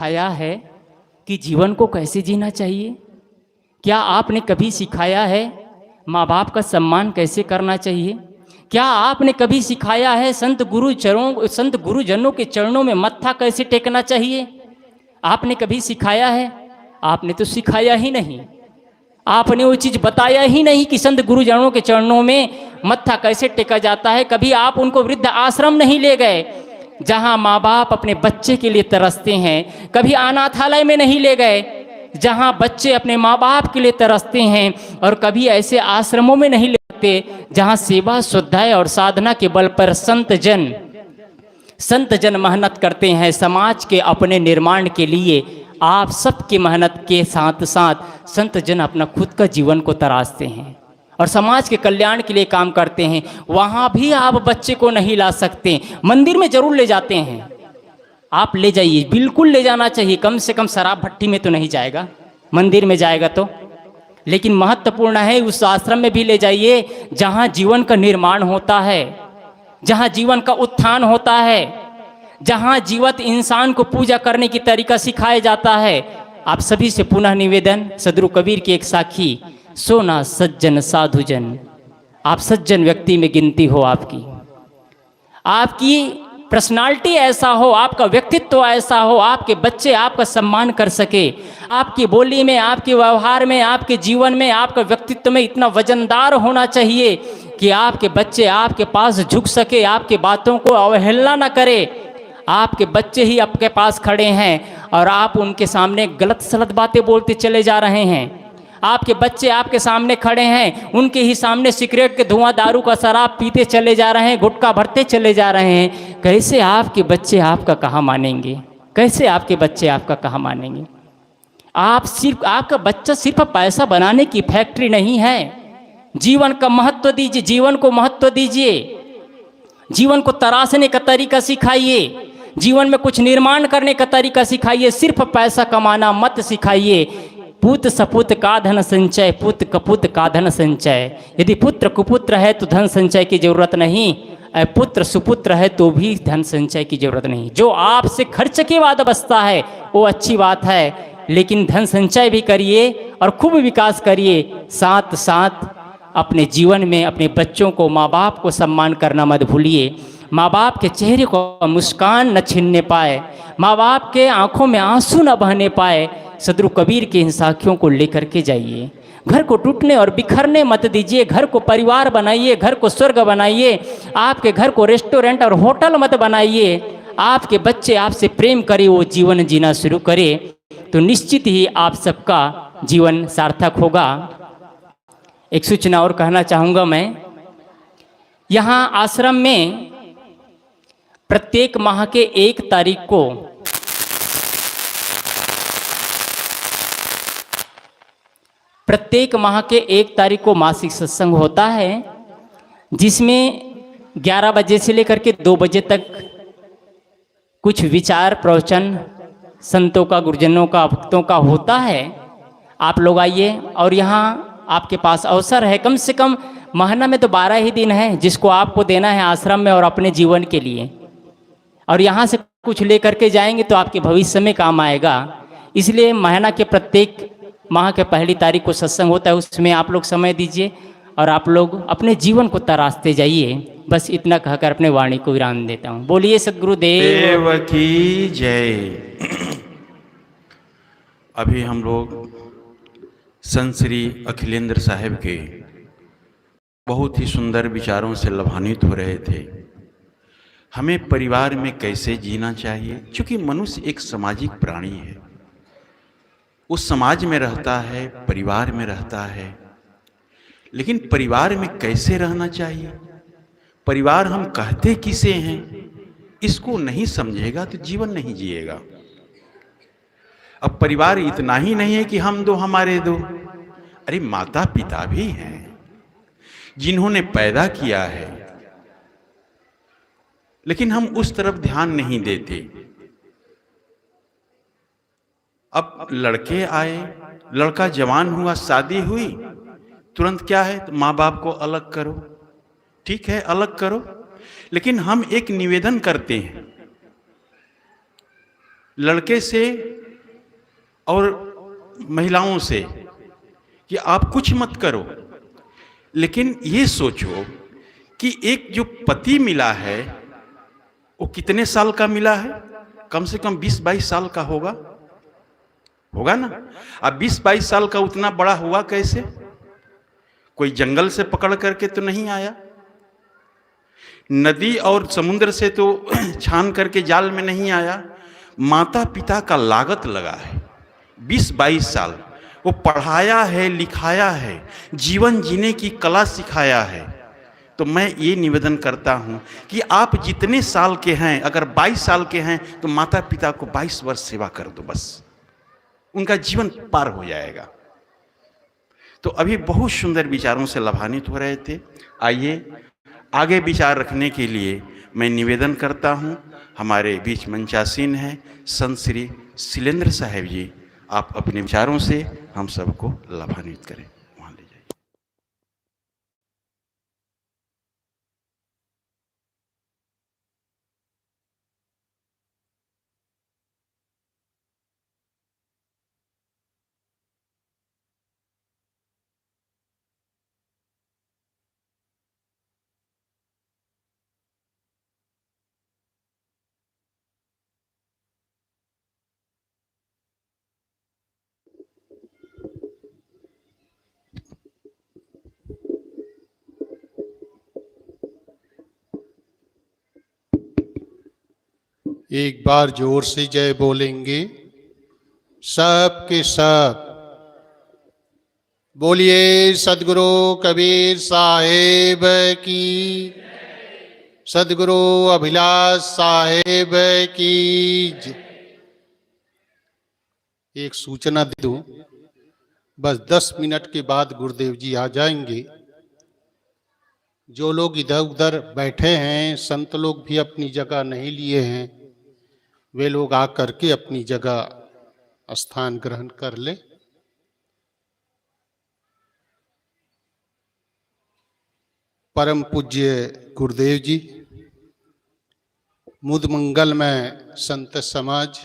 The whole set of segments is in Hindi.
सिखाया है कि जीवन को कैसे जीना चाहिए? क्या आपने कभी सिखाया है माँ बाप का सम्मान कैसे करना चाहिए? क्या आपने कभी सिखाया है संत गुरुजनों के चरणों में मत्था कैसे टेकना चाहिए? आपने कभी सिखाया है? आपने तो सिखाया ही नहीं। आपने वो चीज़ बताया ही नहीं कि संत गुरुजनों के चरणों में मत्था कैसे टेका जाता है। कभी आप उनको वृद्ध आश्रम नहीं ले गए जहाँ माँ बाप अपने बच्चे के लिए तरसते हैं। कभी अनाथालय में नहीं ले गए जहाँ बच्चे अपने माँ बाप के लिए तरसते हैं। और कभी ऐसे आश्रमों में नहीं ले जाते जहाँ सेवा स्वाध्याय और साधना के बल पर संत जन मेहनत करते हैं समाज के अपने निर्माण के लिए। आप सबकी मेहनत के साथ साथ संत जन अपना खुद का जीवन को तराशते हैं और समाज के कल्याण के लिए काम करते हैं। वहाँ भी आप बच्चे को नहीं ला सकते। मंदिर में जरूर ले जाते हैं, आप ले जाइए, बिल्कुल ले जाना चाहिए। कम से कम शराब भट्टी में तो नहीं जाएगा, मंदिर में जाएगा तो। लेकिन महत्वपूर्ण है उस आश्रम में भी ले जाइए जहाँ जीवन का निर्माण होता है, जहाँ जीवन का उत्थान होता है, जहाँ जीवित इंसान को पूजा करने की तरीका सिखाया जाता है। आप सभी से पुनः निवेदन, सदगुरु कबीर की एक साखी, सोना सज्जन साधुजन। आप सज्जन व्यक्ति में गिनती हो, आपकी पर्सनालिटी ऐसा हो, आपका व्यक्तित्व ऐसा हो, आपके बच्चे आपका सम्मान कर सके। आपकी बोली में, आपके व्यवहार में, आपके जीवन में, आपका व्यक्तित्व में इतना वजनदार होना चाहिए कि आपके बच्चे आपके पास झुक सके, आपके बातों को अवहेलना न करे। आपके बच्चे ही आपके पास खड़े हैं और आप उनके सामने गलत सलत बातें बोलते चले जा रहे हैं। आपके बच्चे आपके सामने खड़े हैं, उनके ही सामने सिगरेट के धुआं, दारू का शराब पीते चले जा रहे हैं, गुटखा भरते चले जा रहे हैं। कैसे आपके बच्चे आपका कहाँ मानेंगे? कैसे आपके बच्चे आपका कहाँ मानेंगे? आपका बच्चा सिर्फ पैसा बनाने की फैक्ट्री नहीं है। जीवन का महत्व दीजिए, जीवन को महत्व दीजिए, जीवन को तराशने का तरीका सिखाइए, जीवन में कुछ निर्माण करने का तरीका सिखाइए। सिर्फ पैसा कमाना मत सिखाइए। पुत्र सपुत्र का धन संचय, पुत्र कपुत्र का धन संचय। यदि पुत्र कुपुत्र है तो धन संचय की जरूरत नहीं, पुत्र सुपुत्र है तो भी धन संचय की जरूरत नहीं। जो आपसे खर्च के बाद बचता है वो अच्छी बात है, लेकिन धन संचय भी करिए और खूब विकास करिए। साथ साथ अपने जीवन में अपने बच्चों को, माँ बाप को सम्मान करना मत भूलिए। माँ बाप के चेहरे को मुस्कान न छीनने पाए, माँ बाप के आंखों में आंसू न बहने पाए। सदगुरु कबीर के इन साखियों को लेकर के जाइए। घर को टूटने और बिखरने मत दीजिए। घर को परिवार बनाइए, घर को स्वर्ग बनाइए। आपके घर को रेस्टोरेंट और होटल मत बनाइए। आपके बच्चे आपसे प्रेम करे, वो जीवन जीना शुरू करे तो निश्चित ही आप सबका जीवन सार्थक होगा। एक सूचना और कहना चाहूँगा मैं, यहाँ आश्रम में प्रत्येक माह के 1 तारीख को मासिक सत्संग होता है, जिसमें 11 बजे से लेकर के 2 बजे तक कुछ विचार प्रवचन संतों का, गुरुजनों का, भक्तों का होता है। आप लोग आइए और यहाँ आपके पास अवसर है। कम से कम महीना में तो 12 ही दिन है जिसको आपको देना है आश्रम में और अपने जीवन के लिए, और यहाँ से कुछ लेकर के जाएंगे तो आपके भविष्य में काम आएगा। इसलिए महीना के प्रत्येक माह के 1 तारीख को सत्संग होता है, उसमें आप लोग समय दीजिए और आप लोग अपने जीवन को तराशते जाइए। बस इतना कहकर अपने वाणी को विराम देता हूँ। बोलिए सद्गुरुदेव की जय। अभी हम लोग संत श्री अखिलेंद्र साहब के बहुत ही सुंदर विचारों से लाभान्वित हो रहे थे। हमें परिवार में कैसे जीना चाहिए, क्योंकि मनुष्य एक सामाजिक प्राणी है, उस समाज में रहता है, परिवार में रहता है। लेकिन परिवार में कैसे रहना चाहिए, परिवार हम कहते किसे हैं, इसको नहीं समझेगा तो जीवन नहीं जिएगा। अब परिवार इतना ही नहीं है कि हम दो हमारे दो, अरे माता पिता भी हैं जिन्होंने पैदा किया है, लेकिन हम उस तरफ ध्यान नहीं देते। अब लड़के आए, लड़का जवान हुआ, शादी हुई, तुरंत क्या है, तो माँ बाप को अलग करो। ठीक है, अलग करो, लेकिन हम एक निवेदन करते हैं लड़के से और महिलाओं से कि आप कुछ मत करो, लेकिन ये सोचो कि एक जो पति मिला है वो कितने साल का मिला है? कम से कम 20-22 साल का होगा ना। अब 20-22 साल का उतना बड़ा हुआ कैसे? कोई जंगल से पकड़ करके तो नहीं आया, नदी और समुद्र से तो छान करके जाल में नहीं आया। माता पिता का लागत लगा है 20-22 साल, वो पढ़ाया है, लिखाया है, जीवन जीने की कला सिखाया है। तो मैं ये निवेदन करता हूँ कि आप जितने साल के हैं, अगर 22 साल के हैं तो माता पिता को 22 वर्ष सेवा कर दो, बस उनका जीवन पार हो जाएगा। तो अभी बहुत सुंदर विचारों से लाभान्वित हो रहे थे। आइए आगे विचार रखने के लिए मैं निवेदन करता हूँ, हमारे बीच मंचासीन हैं संत श्री शीलेंद्र साहेब जी, आप अपने विचारों से हम सबको लाभान्वित करें। वहाँ ले जाइए। एक बार जोर से जय बोलेंगे सब के सब। बोलिए सदगुरु कबीर साहेब की, सदगुरु अभिलाष साहेब की। एक सूचना दे दूं, बस 10 मिनट के बाद गुरुदेव जी आ जाएंगे। जो लोग इधर उधर बैठे हैं, संत लोग भी अपनी जगह नहीं लिए हैं, वे लोग आकर के अपनी जगह स्थान ग्रहण कर ले। परम पूज्य गुरुदेव जी, मुद मंगल में संत समाज,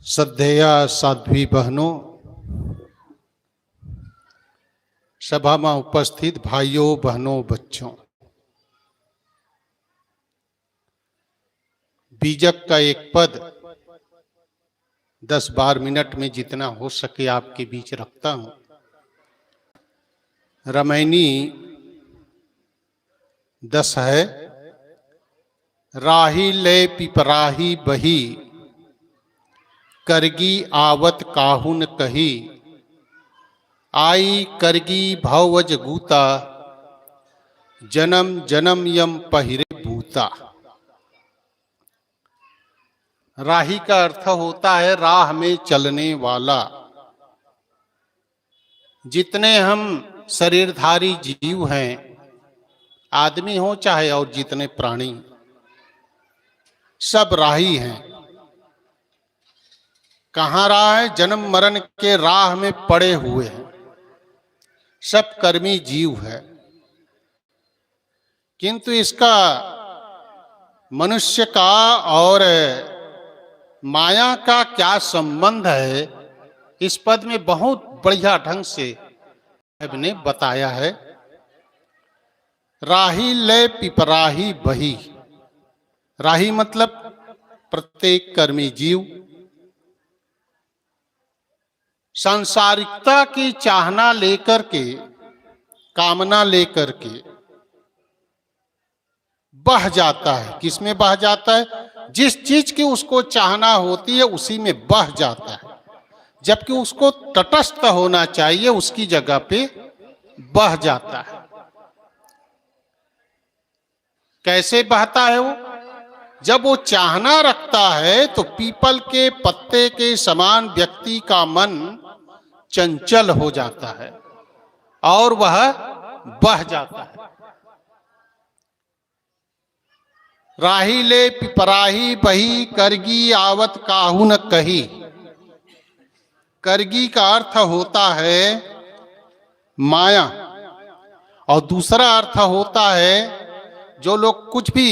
श्रद्धेया साध्वी बहनों, सभा में उपस्थित भाइयों बहनों बच्चों, बीजक का एक पद 10-12 मिनट में जितना हो सके आपके बीच रखता हूं। रामायणी 10 है। राही ले पिपराही बही, करगी आवत काहुन कही, आई करगी भवज गूता, जन्म जन्म यम पहिरे भूता। राही का अर्थ होता है राह में चलने वाला। जितने हम शरीरधारी जीव हैं, आदमी हो चाहे और जितने प्राणी, सब राही हैं। कहाँ राह है? जन्म मरण के राह में पड़े हुए हैं। सब कर्मी जीव है, किंतु इसका मनुष्य का और माया का क्या संबंध है, इस पद में बहुत बढ़िया ढंग से ने बताया है। राही ले पिपराही बही, राही मतलब प्रत्येक कर्मी जीव सांसारिकता की चाहना लेकर के, कामना लेकर के बह जाता है। किसमें बह जाता है? जिस चीज की उसको चाहना होती है उसी में बह जाता है, जबकि उसको तटस्थ होना चाहिए, उसकी जगह पे बह जाता है। कैसे बहता है वो? जब वो चाहना रखता है तो पीपल के पत्ते के समान व्यक्ति का मन चंचल हो जाता है और वह बह जाता है। राही ले पिपराही बही, करगी आवत काहू न कही। करगी का अर्थ होता है माया, और दूसरा अर्थ होता है जो लोग कुछ भी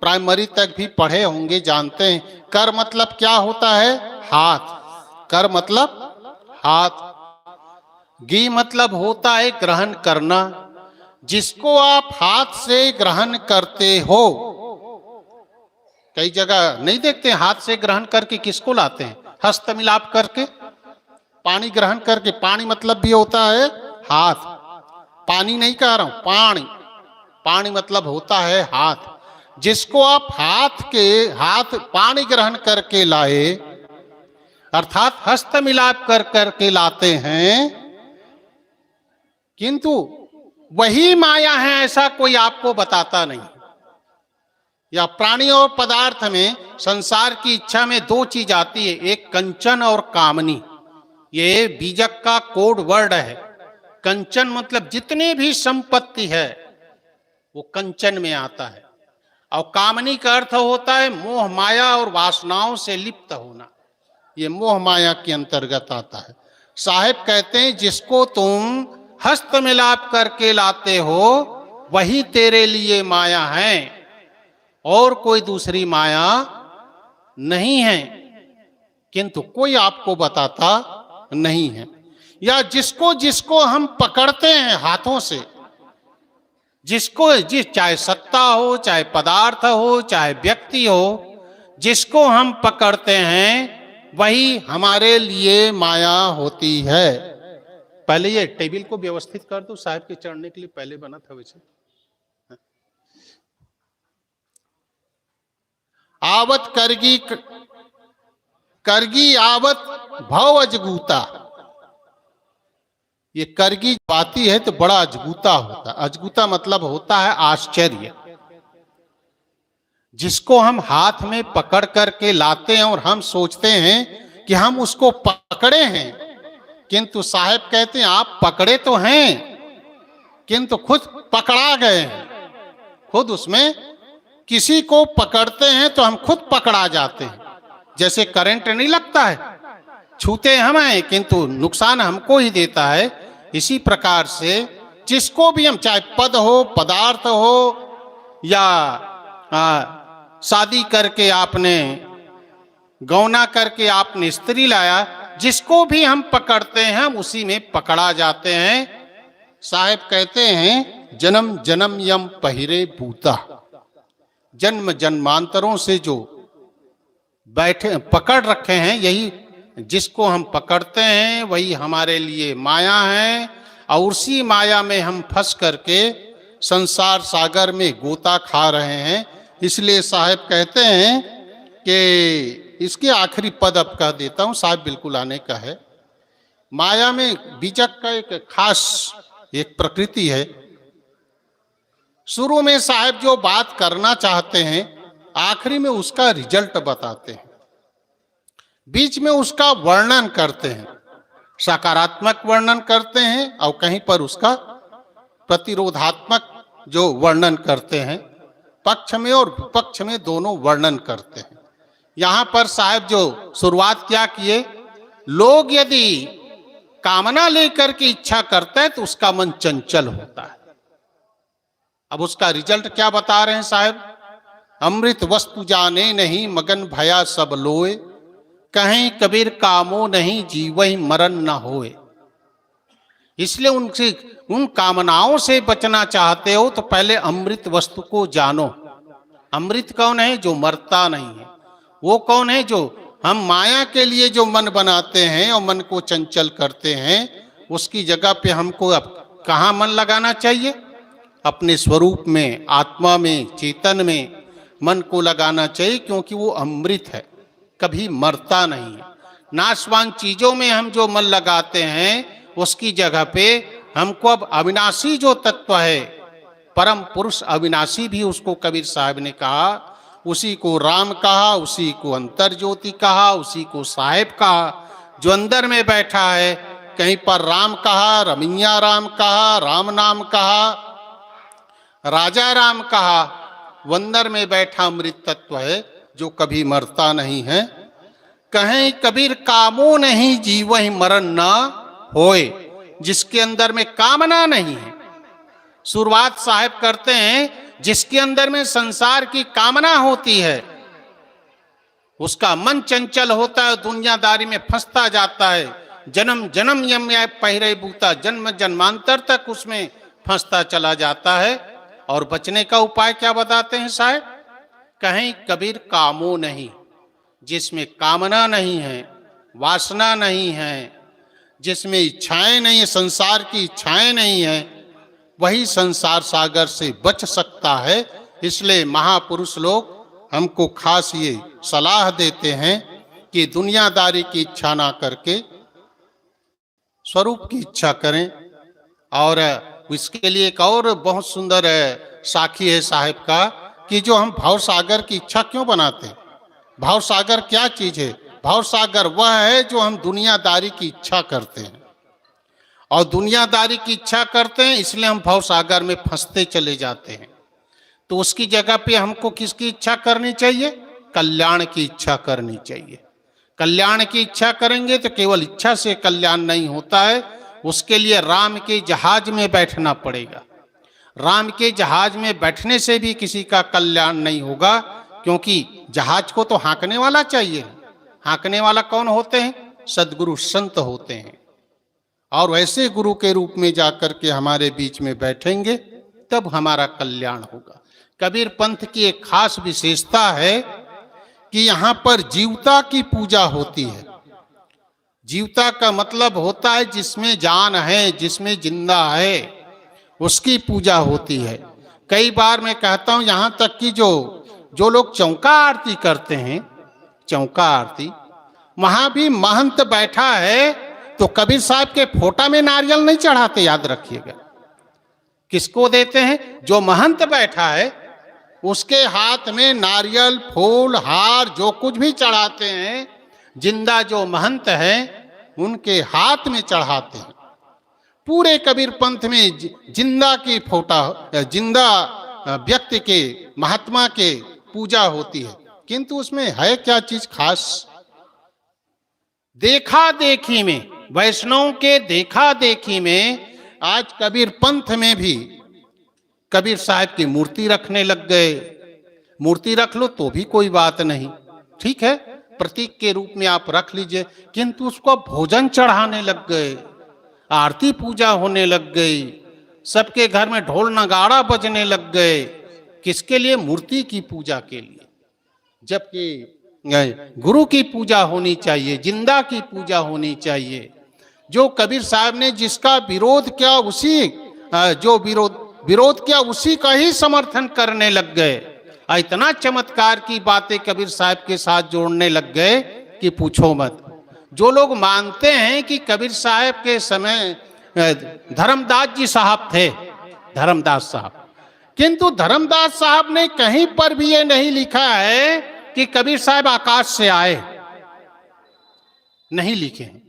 प्राइमरी तक भी पढ़े होंगे, जानते हैं। कर मतलब क्या होता है? हाथ। कर मतलब हाथ। गी मतलब होता है ग्रहण करना। जिसको आप हाथ से ग्रहण करते हो, कई जगह नहीं देखते हाथ से ग्रहण करके किसको लाते हैं? हस्त मिलाप करके, पानी ग्रहण करके। पानी मतलब भी होता है हाथ। पानी नहीं कह रहा हूं, पानी। पानी मतलब होता है हाथ। जिसको आप हाथ पानी ग्रहण करके लाए, अर्थात हस्त मिलाप कर करके लाते हैं, किंतु वही माया है ऐसा कोई आपको बताता नहीं। या प्राणी और पदार्थ में, संसार की इच्छा में दो चीज आती है, एक कंचन और कामनी। ये बीजक का कोड वर्ड है। कंचन मतलब जितनी भी संपत्ति है वो कंचन में आता है, और कामनी का अर्थ होता है मोह माया और वासनाओं से लिप्त होना। ये मोह माया के अंतर्गत आता है। साहेब कहते हैं जिसको तुम हस्त मिलाप करके लाते हो वही तेरे लिए माया है, और कोई दूसरी माया नहीं है, किंतु कोई आपको बताता नहीं है। या जिसको हम पकड़ते हैं हाथों से, चाहे सत्ता हो, चाहे पदार्थ हो, चाहे व्यक्ति हो, जिसको हम पकड़ते हैं वही हमारे लिए माया होती है। पहले ये टेबल को व्यवस्थित कर दो, साहब के चढ़ने के लिए पहले बना था वैसे। आवत करगी आवत भव अजगूता। ये करगी आती है तो बड़ा अजगूता होता है। अजगूता मतलब होता है आश्चर्य। जिसको हम हाथ में पकड़ करके लाते हैं और हम सोचते हैं कि हम उसको पकड़े हैं, किंतु साहब कहते हैं आप पकड़े तो हैं किंतु खुद पकड़ा गए हैं। खुद उसमें किसी को पकड़ते हैं तो हम खुद पकड़ा जाते हैं। जैसे करंट नहीं लगता है, छूते हम हैं किंतु नुकसान हमको ही देता है। इसी प्रकार से जिसको भी हम, चाहे पद हो, पदार्थ हो, या शादी करके आपने, गौना करके आपने स्त्री लाया, जिसको भी हम पकड़ते हैं हम उसी में पकड़ा जाते हैं। साहेब कहते हैं जन्म जन्म यम पहिरे बूता। जन्म जन्मांतरों से जो बैठे पकड़ रखे हैं, यही जिसको हम पकड़ते हैं वही हमारे लिए माया है, और उसी माया में हम फंस करके संसार सागर में गोता खा रहे हैं। इसलिए साहब कहते हैं कि इसके आखिरी पद अब कह देता हूं, साहब बिल्कुल आने का है। माया में बीजक का एक खास एक प्रकृति है। शुरू में साहब जो बात करना चाहते हैं आखिरी में उसका रिजल्ट बताते हैं, बीच में उसका वर्णन करते हैं। सकारात्मक वर्णन करते हैं और कहीं पर उसका प्रतिरोधात्मक जो वर्णन करते हैं, पक्ष में और विपक्ष में दोनों वर्णन करते हैं। यहां पर साहब जो शुरुआत क्या किए, लोग यदि कामना लेकर के इच्छा करते हैं तो उसका मन चंचल होता है। अब उसका रिजल्ट क्या बता रहे हैं साहब, अमृत वस्तु जाने नहीं मगन भया सब लोए, कहीं कबीर कामो नहीं जीवहि मरण न होए। इसलिए उनसे उन कामनाओं से बचना चाहते हो तो पहले अमृत वस्तु को जानो। अमृत कौन है? जो मरता नहीं है। वो कौन है? जो हम माया के लिए जो मन बनाते हैं और मन को चंचल करते हैं, उसकी जगह पे हमको अब कहाँ मन लगाना चाहिए? अपने स्वरूप में, आत्मा में, चेतन में मन को लगाना चाहिए, क्योंकि वो अमृत है, कभी मरता नहीं है। नाशवान चीजों में हम जो मन लगाते हैं उसकी जगह पे हमको अब अविनाशी जो तत्व है, परम पुरुष अविनाशी भी उसको कबीर साहब ने कहा, उसी को राम कहा, उसी को अंतर ज्योति कहा, उसी को साहेब कहा। जो अंदर में बैठा है, कहीं पर राम कहा, रमिया राम कहा, राम नाम कहा, राजा राम कहा, वो अंदर में बैठा अमृत तत्व है जो कभी मरता नहीं है। कहीं कबीर कामो नहीं जीवहि मरण न होए, जिसके अंदर में कामना नहीं है। शुरुआत साहब करते हैं जिसके अंदर में संसार की कामना होती है, उसका मन चंचल होता है, दुनियादारी में फंसता जाता है, जन्म जन्म यम या पहिरे बूता, जन्म जन्मांतर तक उसमें फंसता चला जाता है। और बचने का उपाय क्या बताते हैं साहब? कहीं कबीर कामो नहीं, जिसमें कामना नहीं है, वासना नहीं है, जिसमें इच्छाएं नहीं है, संसार की इच्छाएं नहीं है, वही संसार सागर से बच सकता है। इसलिए महापुरुष लोग हमको खास ये सलाह देते हैं कि दुनियादारी की इच्छा ना करके स्वरूप की इच्छा करें। और इसके लिए एक और बहुत सुंदर साखी है साहिब का कि जो हम भाव सागर की इच्छा क्यों बनाते हैं। भाव सागर क्या चीज है? भाव सागर वह है जो हम दुनियादारी की इच्छा करते हैं, और दुनियादारी की इच्छा करते हैं इसलिए हम भाव सागर में फंसते चले जाते हैं। तो उसकी जगह पे हमको किसकी इच्छा करनी चाहिए? कल्याण की इच्छा करनी चाहिए। कल्याण की इच्छा करेंगे तो केवल इच्छा से कल्याण नहीं होता है, उसके लिए राम के जहाज में बैठना पड़ेगा। राम के जहाज में बैठने से भी किसी का कल्याण नहीं होगा, क्योंकि जहाज को तो हाँकने वाला चाहिए। हाँकने वाला कौन होते हैं? सद्गुरु संत होते हैं। और वैसे गुरु के रूप में जाकर के हमारे बीच में बैठेंगे तब हमारा कल्याण होगा। कबीर पंथ की एक खास विशेषता है कि यहाँ पर जीवता की पूजा होती है। जीवता का मतलब होता है जिसमें जान है, जिसमें जिंदा है, उसकी पूजा होती है। कई बार मैं कहता हूं यहाँ तक कि जो लोग चौका आरती करते हैं, चौका आरती, वहां भी महंत बैठा है तो कबीर साहब के फोटा में नारियल नहीं चढ़ाते, याद रखिएगा। किसको देते हैं? जो महंत बैठा है उसके हाथ में नारियल, फूल, हार जो कुछ भी चढ़ाते हैं, जिंदा जो महंत हैं उनके हाथ में चढ़ाते हैं। पूरे कबीर पंथ में जिंदा की फोटा, जिंदा व्यक्ति के, महात्मा के पूजा होती है। किंतु उसमें है क्या चीज खास? देखा देखी में, वैष्णव के देखा देखी में आज कबीर पंथ में भी कबीर साहब की मूर्ति रखने लग गए। मूर्ति रख लो तो भी कोई बात नहीं, ठीक है, प्रतीक के रूप में आप रख लीजिए, किंतु उसको भोजन चढ़ाने लग गए, आरती पूजा होने लग गई, सबके घर में ढोल नगाड़ा बजने लग गए। किसके लिए? मूर्ति की पूजा के लिए। जबकि गुरु की पूजा होनी चाहिए, जिंदा की पूजा होनी चाहिए। जो कबीर साहब ने जिसका विरोध किया, उसी जो विरोध किया उसी का ही समर्थन करने लग गए। इतना चमत्कार की बातें कबीर साहब के साथ जोड़ने लग गए कि पूछो मत। जो लोग मानते हैं कि कबीर साहब के समय धर्मदास जी साहब थे, धर्मदास साहब, किंतु धर्मदास साहब ने कहीं पर भी ये नहीं लिखा है कि कबीर साहब आकाश से आए, नहीं लिखे हैं।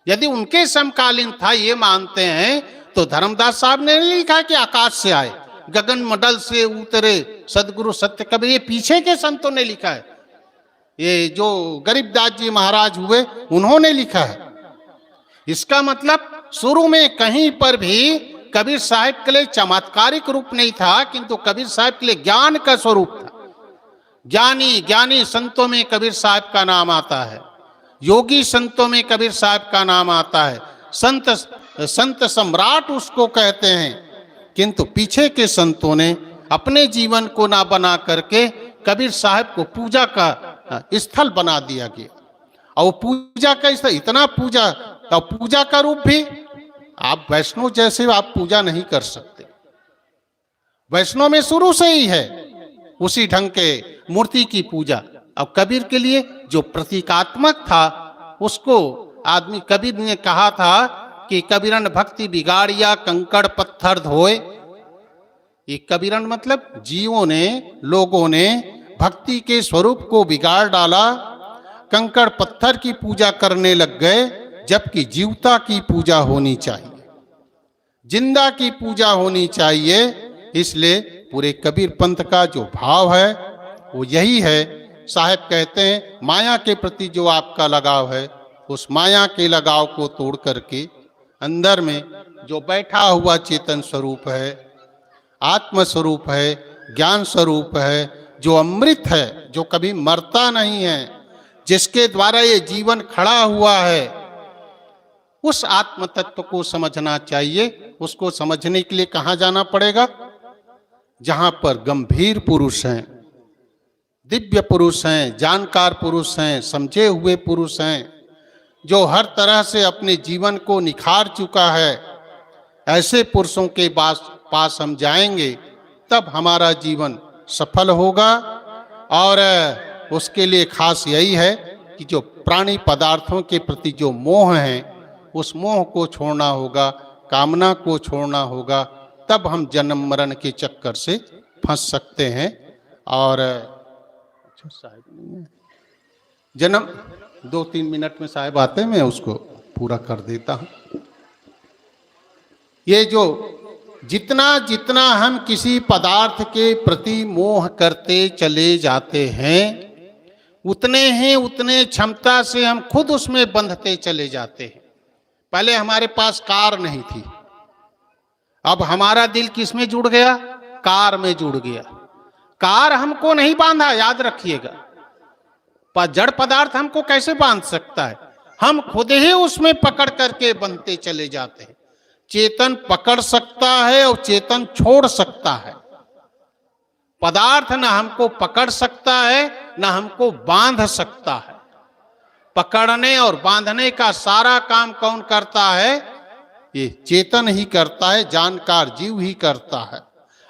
यदि उनके समकालीन था ये मानते हैं तो धर्मदास साहब ने नहीं लिखा कि आकाश से आए, गगन मंडल से उतरे सदगुरु सत्य कबीर, ये पीछे के संतों ने लिखा है। ये जो गरीबदास जी महाराज हुए उन्होंने लिखा है। इसका मतलब शुरू में कहीं पर भी कबीर साहब के लिए चमत्कारिक रूप नहीं था, किंतु कबीर साहब के लिए ज्ञान का स्वरूप था। ज्ञानी संतों में कबीर साहब का नाम आता है, योगी संतों में कबीर साहब का नाम आता है, संत सम्राट उसको कहते हैं। किंतु पीछे के संतों ने अपने जीवन को ना बना करके कबीर साहब को पूजा का स्थल बना दिया गया। और पूजा का स्थल इतना पूजा, और पूजा का रूप भी आप वैष्णव जैसे आप पूजा नहीं कर सकते। वैष्णव में शुरू से ही है उसी ढंग के मूर्ति की पूजा। अब कबीर के लिए जो प्रतीकात्मक था उसको आदमी, कबीर ने कहा था कि कबीरन भक्ति बिगाड़िया कंकड़ पत्थर धोए। ये कबीरन मतलब जीवों ने, लोगों ने भक्ति के स्वरूप को बिगाड़ डाला, कंकड़ पत्थर की पूजा करने लग गए, जबकि जीवता की पूजा होनी चाहिए, जिंदा की पूजा होनी चाहिए। इसलिए पूरे कबीर पंथ का जो भाव है वो यही है। साहब कहते हैं माया के प्रति जो आपका लगाव है, उस माया के लगाव को तोड़ करके अंदर में जो बैठा हुआ चेतन स्वरूप है, आत्म स्वरूप है, ज्ञान स्वरूप है, जो अमृत है, जो कभी मरता नहीं है, जिसके द्वारा ये जीवन खड़ा हुआ है, उस आत्म तत्व को समझना चाहिए। उसको समझने के लिए कहाँ जाना पड़ेगा? जहां पर गंभीर पुरुष हैं, दिव्य पुरुष हैं, जानकार पुरुष हैं, समझे हुए पुरुष हैं, जो हर तरह से अपने जीवन को निखार चुका है। ऐसे पुरुषों के पास हम जाएंगे, तब हमारा जीवन सफल होगा। और उसके लिए खास यही है कि जो प्राणी पदार्थों के प्रति जो मोह है, उस मोह को छोड़ना होगा, कामना को छोड़ना होगा, तब हम जन्म मरण के चक्कर से फंस सकते हैं। और जन्म 2-3 मिनट में साहब आते, मैं उसको पूरा कर देता हूं। ये जो जितना जितना हम किसी पदार्थ के प्रति मोह करते चले जाते हैं, उतने क्षमता से हम खुद उसमें बंधते चले जाते हैं। पहले हमारे पास कार नहीं थी, अब हमारा दिल किस में जुड़ गया? कार में जुड़ गया। कार हमको नहीं बांधा, याद रखिएगा। पर जड़ पदार्थ हमको कैसे बांध सकता है? हम खुद ही उसमें पकड़ करके बंधते चले जाते हैं। चेतन पकड़ सकता है और चेतन छोड़ सकता है। पदार्थ न हमको पकड़ सकता है, न हमको बांध सकता है। पकड़ने और बांधने का सारा काम कौन करता है? ये चेतन ही करता है, जानकार जीव ही करता है।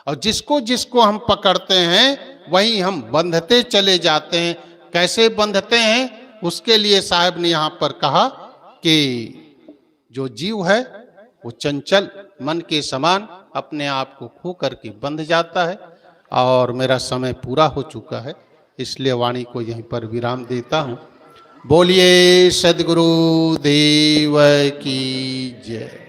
और जिसको जिसको हम पकड़ते हैं, वही हम बंधते चले जाते हैं। कैसे बंधते हैं? उसके लिए साहब ने यहां पर कहा कि जो जीव है वो चंचल मन के समान अपने आप को खो करके बंध जाता है। और मेरा समय पूरा हो चुका है, इसलिए वाणी को यहीं पर विराम देता हूं। बोलिए सद्गुरु देव की जय।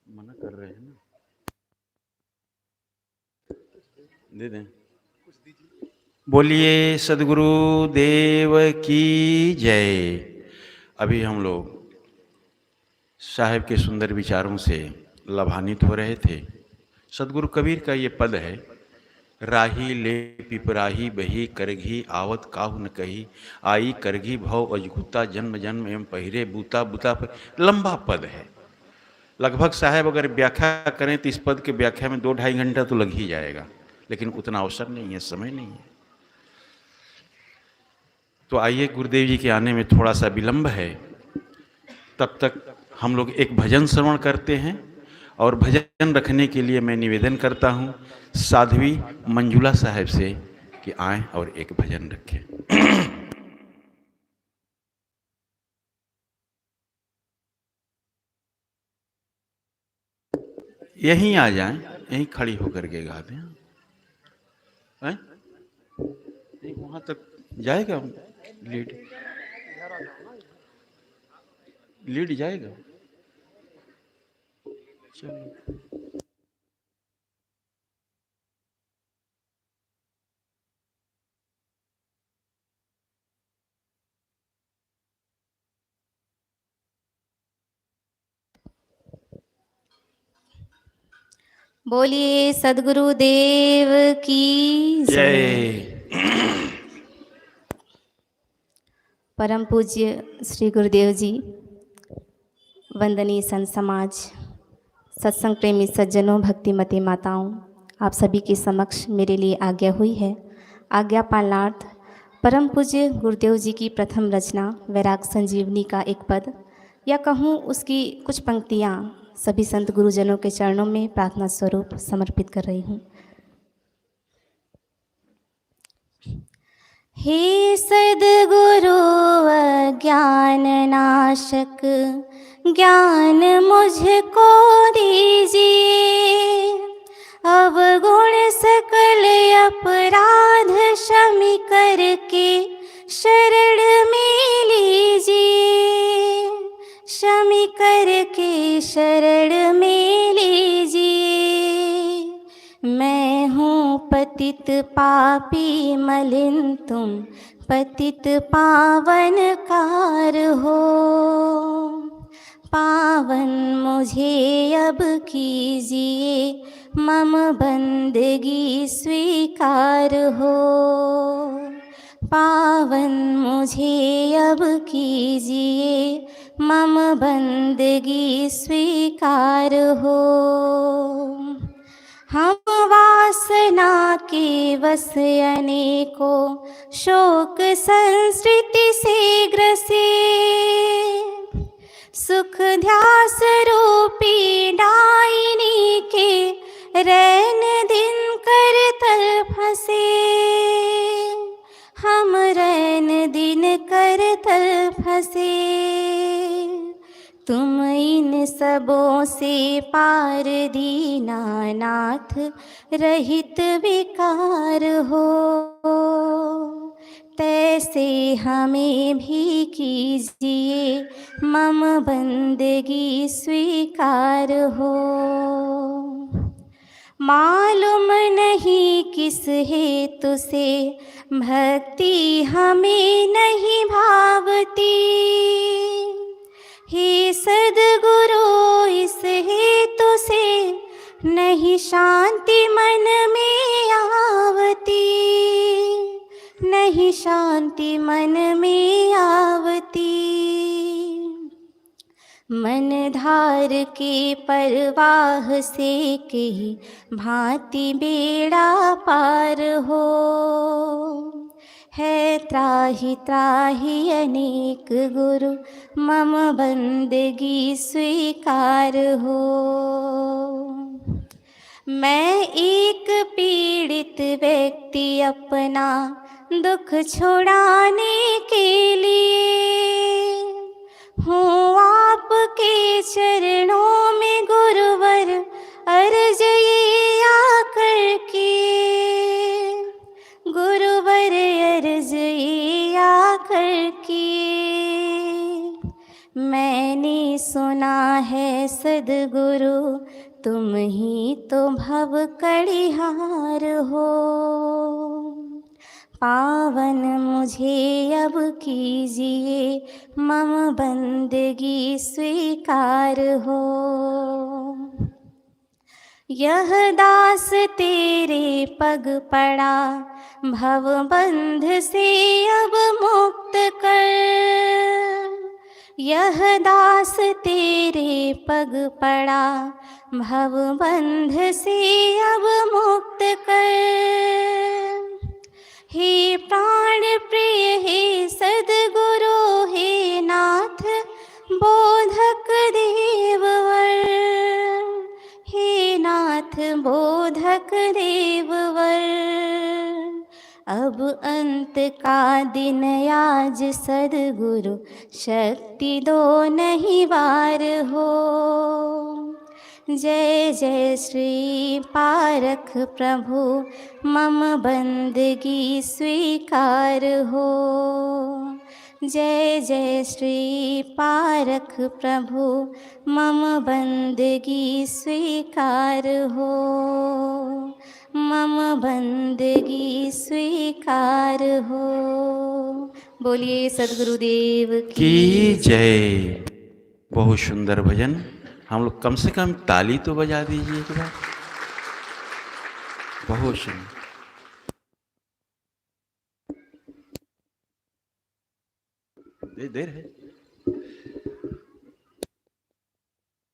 मना कर रहे हैं ना, दे दें। बोलिए सद्गुरु देव की जय। अभी हम लोग साहिब के सुंदर विचारों से लाभान्वित हो रहे थे। सद्गुरु कबीर का ये पद है, राही ले पिपराही बही करघी आवत काहू न कही, आई करघी भव अजगुता जन्म जन्म एवं पहिरे बूता बूता पर। लंबा पद है, लगभग साहब अगर व्याख्या करें तो इस पद के व्याख्या में 2-2.5 घंटा तो लग ही जाएगा, लेकिन उतना अवसर नहीं है, समय नहीं है। तो आइए, गुरुदेव जी के आने में थोड़ा सा विलंब है, तब तक हम लोग एक भजन श्रवण करते हैं। और भजन रखने के लिए मैं निवेदन करता हूँ साध्वी मंजुला साहब से कि आएं और एक भजन रखें। यहीं आ जाएं, यहीं खड़ी होकर के गा दें। वहां तक जाएगा लीड जाएगा। चलो, बोलिए सद्गुरु देव की जय। परम पूज्य श्री गुरुदेव जी, वंदनीय संत समाज, सत्संग प्रेमी सज्जनों, भक्तिमती माताओं, आप सभी के समक्ष मेरे लिए आज्ञा हुई है। आज्ञा पालनार्थ परम पूज्य गुरुदेव जी की प्रथम रचना वैराग संजीवनी का एक पद, या कहूँ उसकी कुछ पंक्तियाँ सभी संत गुरुजनों के चरणों में प्रार्थना स्वरूप समर्पित कर रही हूँ। हे सद्गुरु अज्ञान नाशक, ज्ञान मुझको दीजिए, अवगुण सकल अपराध क्षमि करके शरण में लीजिए, क्षमि करके शरण में लीजिए। मैं हूँ पतित पापी मलिन, तुम पतित पावनकार हो, पावन मुझे अब कीजिए, मम बंदगी स्वीकार हो। पावन मुझे अब कीजिए, मम बंदगी स्वीकार हो। हम वासना के वश अनेकों शोक संस्कृति से ग्रसे, सुख ध्यास रूपी डाइनी के रैन दिन कर तल फंसे। हम रैन दिन कर तल फंसे, तुम इन सबों से पार दीनानाथ, रहित विकार हो। तैसे हमें भी कीजिए, मम बंदगी स्वीकार हो। मालूम नहीं किस हेतु से भक्ति हमें नहीं भावती, हे सद्गुरु इस हेतु से नहीं शांति मन में आवती, नहीं शांति मन में आवती। मन धार के परवाह से के भांति बेड़ा पार हो। है त्राहि त्राहि अनेक गुरु, मम बंदगी स्वीकार हो। मैं एक पीड़ित व्यक्ति अपना दुख छुड़ाने के लिए हूँ आपके चरणों में गुरुवर, अर्ज ये आकर के गुरुवर, अर्ज ये आकर के। मैंने सुना है सद्गुरु, तुम ही तो भव कड़िहार हो। पावन मुझे अब कीजिए, मम बंदगी स्वीकार हो। यह दास तेरे पग पड़ा, भव बंध से अब मुक्त कर। यह दास तेरे पग पड़ा, भव बंध से अब मुक्त कर। हे प्राण प्रिय, हे सद्गुरु, हे नाथ बोधक देववर, हे नाथ बोधक देववर। अब अंत का दिन आज सद्गुरु, शक्ति दो नहीं वार हो। जय जय श्री पारख प्रभु, मम बंदगी स्वीकार हो। जय जय श्री पारख प्रभु, मम बंदगी स्वीकार हो। मम बंदगी स्वीकार हो। बोलिए सद्गुरुदेव की जय। बहुत सुंदर भजन। हम लोग कम से कम ताली तो बजा दीजिए एक बार। बहुत सुंदर। देर है।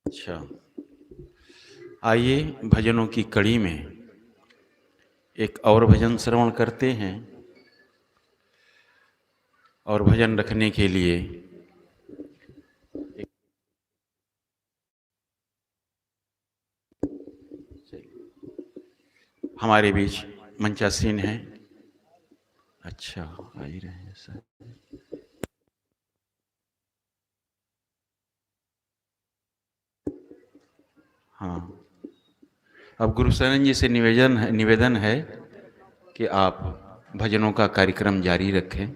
अच्छा, आइए भजनों की कड़ी में एक और भजन श्रवण करते हैं। और भजन रखने के लिए हमारे बीच मंचासीन हैं। अच्छा, आ ही रहे हैं सर। हाँ, अब गुरुशरण जी से निवेदन है कि आप भजनों का कार्यक्रम जारी रखें।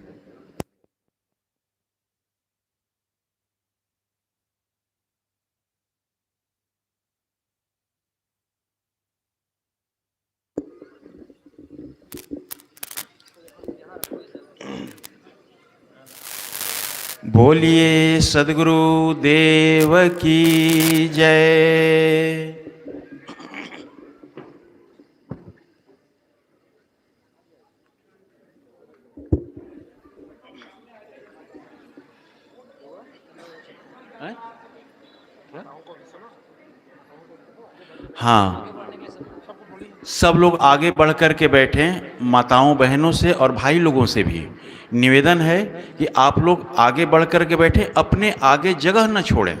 बोलिए सद्गुरु देव की जय। हाँ, सब लोग आगे बढ़ कर के बैठें। माताओं बहनों से और भाई लोगों से भी निवेदन है कि आप लोग आगे बढ़ कर के बैठें, अपने आगे जगह न छोड़ें,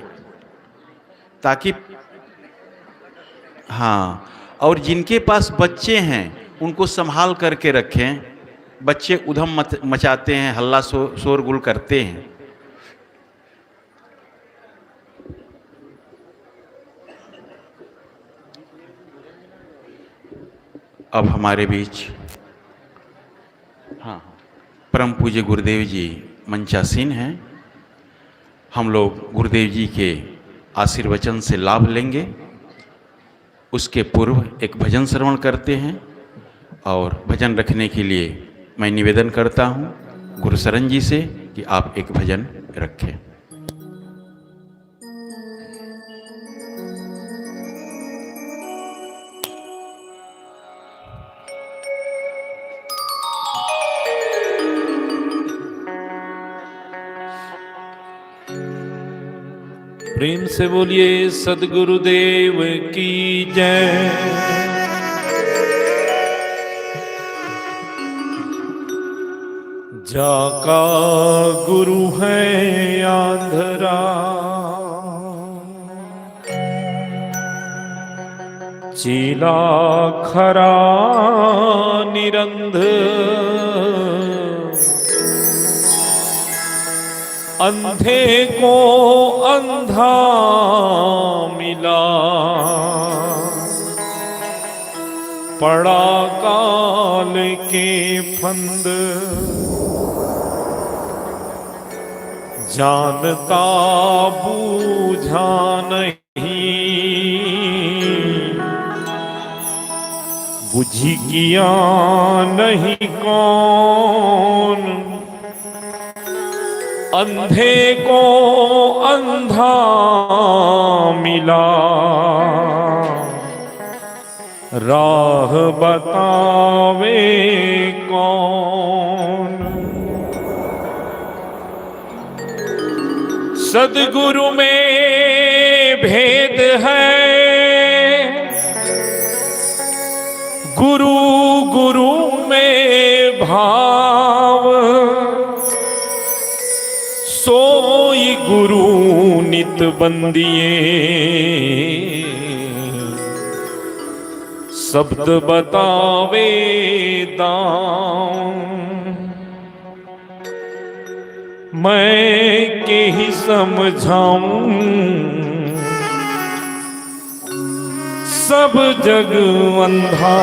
ताकि हाँ, और जिनके पास बच्चे हैं उनको संभाल करके रखें। बच्चे उधम मचाते हैं, हल्ला शोरगुल करते हैं। अब हमारे बीच हाँ परम पूज्य गुरुदेव जी मंचासीन हैं। हम लोग गुरुदेव जी के आशीर्वचन से लाभ लेंगे। उसके पूर्व एक भजन श्रवण करते हैं और भजन रखने के लिए मैं निवेदन करता हूँ गुरुशरण जी से कि आप एक भजन रखें। प्रेम से बोलिए सद्गुरुदेव की जय। जाका गुरु है आंधरा, चीला खरा निरंध, अंधे को अंधा मिला, पड़ा काल के फंद, जानता बूझा नहीं, बुझी किया नहीं कौन, अंधे को अंधा मिला, राह बतावे कौन। सद्गुरु में भेद है, गुरु गुरु में भाव, सोई गुरु नित बंदिए, शब्द बतावे दाम। मैं के ही समझाऊं सब जग अंधा,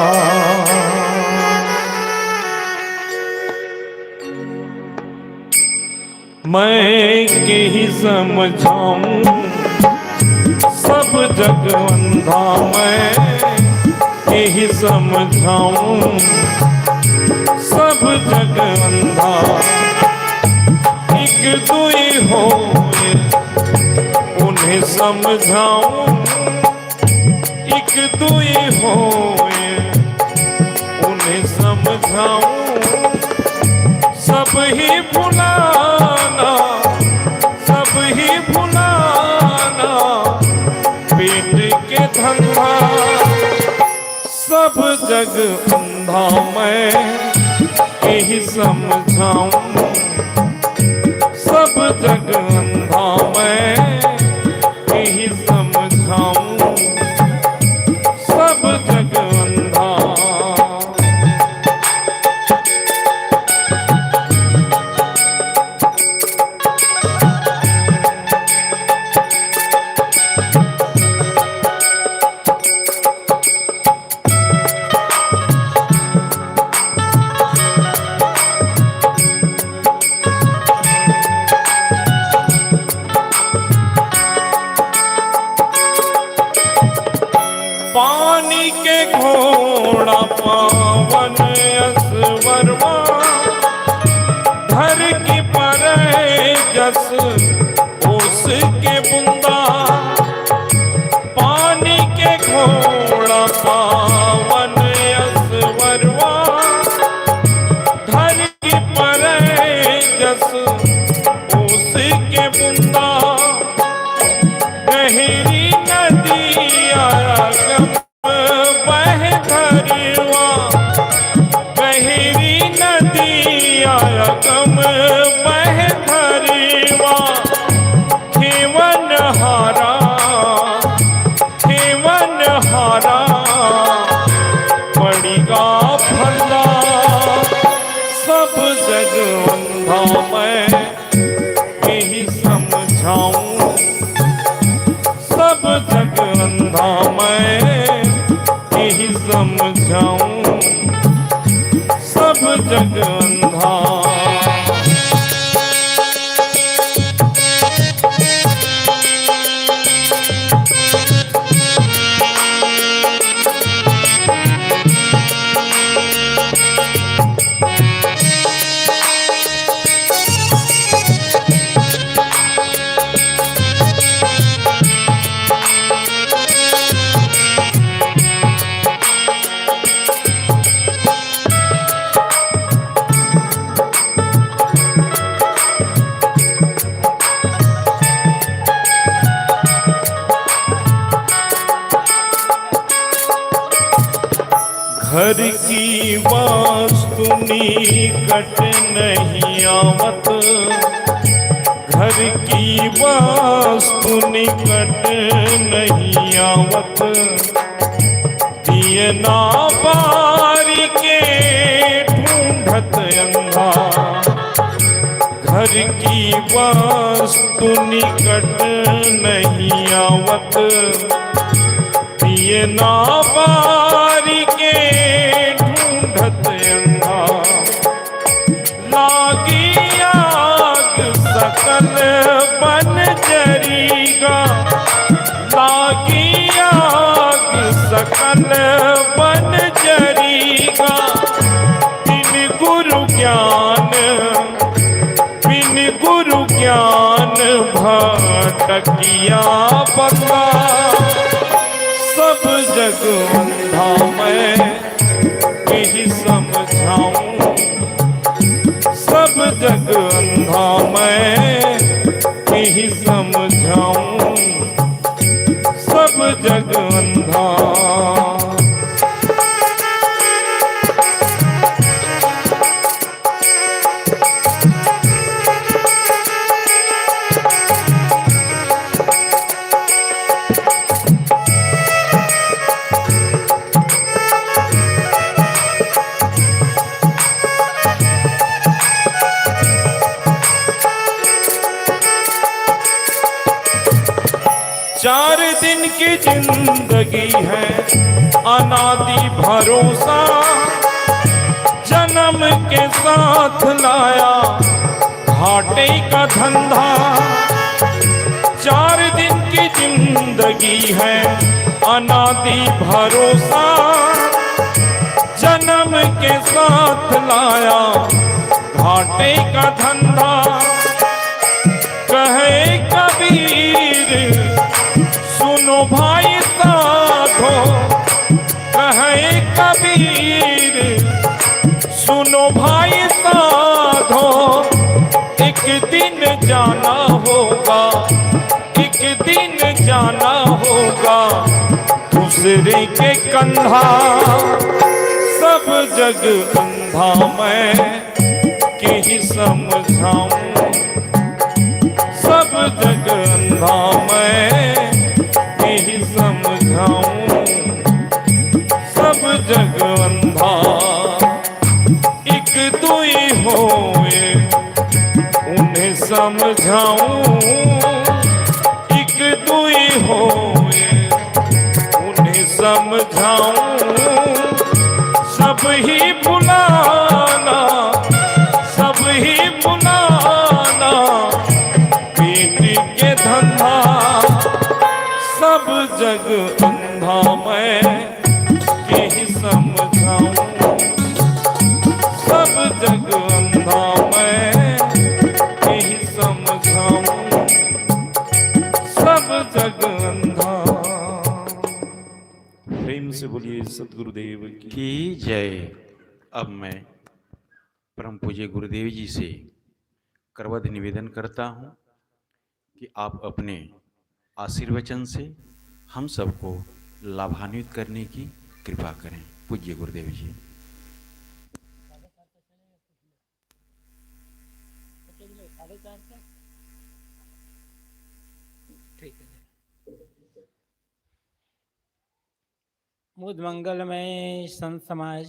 मैं के ही समझाऊं सब जग अंधा, मैं के ही समझाऊं सब जग अंधा। एक दुई हो उन्हें समझाऊं, एक दुई हो उन्हें समझाऊं, सब ही भुलाना, सब ही भुलाना, पेट के धंधा, सब जग अंधा, मैं यही समझाऊं सब जग अंधा, मैं यही समझाऊं सब जग अंधा। पानी के घोड़ा पावन असवरवा, धर की पर जस पावन असवरवा धरती पर जस उसके बुंदा गहरी नदिया गम बह धरवा गहरी नदिया गम बह धरवा खेवन हारा पड़ीगा फंदा सब जग अंधा मैं यही समझाऊं सब जग अंधा मैं यही समझाऊं सब जग अंधा घर की वास्तु निकट नहीं आवत घर की वास्तु निकट नहीं आवत दिए ना बारी के ढूंढत अंधा घर की वास्तु निकट नहीं आवत दिए ना बारी के ढूंढत अंधा लागी आग सकल बन जरीगा लागी आग सकल बन जरीगा बिन गुरु ज्ञान भटकिया बता सब जग अंधा मैं यही समझाऊं सब जग अंधा मैं यही समझाऊं सब जग अंधा चार दिन की जिंदगी है अनादि भरोसा जन्म के साथ लाया घाटे का धंधा चार दिन की जिंदगी है अनादि भरोसा जन्म के साथ लाया घाटे का धंधा कहे कबीर सुनो भाई साधो कहे कबीर सुनो भाई साधो एक दिन जाना होगा एक दिन जाना होगा दूसरे के कंधा सब जग अंधा मैं के ही समझाऊं सब जग अंधा मैं ही समझाऊं सब जग अंधा एक दुई होए उन्हें समझाऊं एक दुई होए उन्हें समझाऊं सब ही बुलाना बेटी के धंधा सब जग अंधा मैं के ही समझाऊं सब जग अंधा मैं के ही समझाऊं सब जग अंधा प्रेम से बोलिए सतगुरुदेव की जय। अब मैं परम पूज्य गुरुदेव जी से करवद निवेदन करता हूँ कि आप अपने आशीर्वचन से हम सबको लाभान्वित करने की कृपा करें। पूज्य गुरुदेव जी। मुद मंगलमय संत समाज,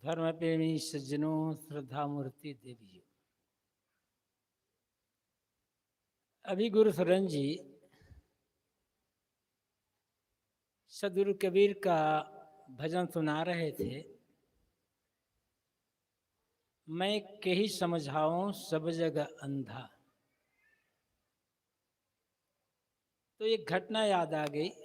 धर्म प्रेमी सज्जनों, श्रद्धा मूर्ति देवियों, अभी गुरु शरण जी सदगुरु कबीर का भजन सुना रहे थे। मैं के ही समझाऊं सब जगह अंधा। तो एक घटना याद आ गई।